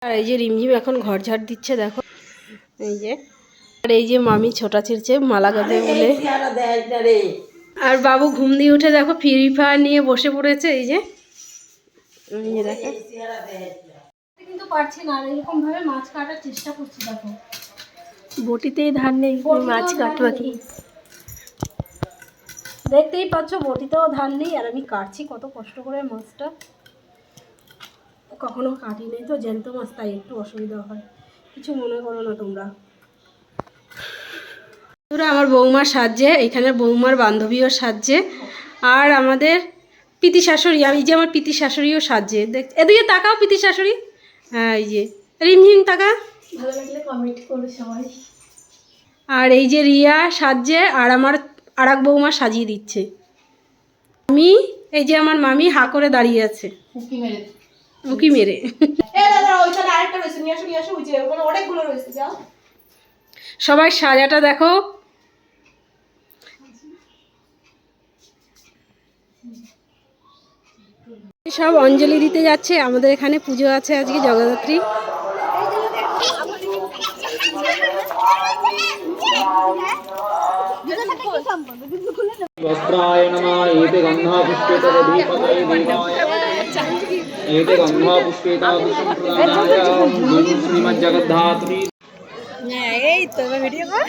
আর এই যে রিমঝিম এখন ঘর ঝাড় দিচ্ছে, দেখো এই যে। আর এই যে মামি ছোটা ছিঁড়ছে মালা গাঁথবে বলে। আর বাবু ঘুম দিয়ে উঠে দেখো ফ্রি ফায়ার নিয়ে বসে পড়েছে। এই যে দেখো, কিন্তু পারছি না, এরকম ভাবে মাছ কাটার চেষ্টা করছি। দেখো বটিতেই ধার নেই, মাছ কাটবা কি? দেখতেই পাচ্ছ বটিতেও ধার নেই, আর আমি কাটছি কত কষ্ট করে মাছটা। কখনো কাটি নেই তো জ্যান্ত মাছ, তাই একটু অসুবিধা হয়, কিছু মনে করো না তোমরা। আমার বৌমার সাজছে, এখানে বৌমার বান্ধবীও সাজছে, আর আমাদের পিতি শাশুড়ি, এই যে আমার পিতি শাশুড়িও সাজছে। দেখ এদিকে তাকাও পিতি শাশুড়ি, হ্যাঁ এই যে রিমঝিম তাকা, ভালো লাগলে কমেন্ট করো সবাই। আর এই যে রিয়া সাজছে, আর আমার আর এক বৌমা সাজিয়ে দিচ্ছে। আমি এই যে আমার মামি হা করে দাঁড়িয়ে আছে উকি মেরে। সবাই সাজাটা দেখো। সব অঞ্জলি দিতে যাচ্ছে, আমাদের এখানে পুজো আছে আজকে জগদ্ধাত্রী। वस्त्राय नमः। एते गन्धा पुष्पेत दीपकाय दीपाय एते गन्धा पुष्पेत विष्णुप्रदानाय श्रीमज्जगद्धात्री। এই তো ভিডিও কর।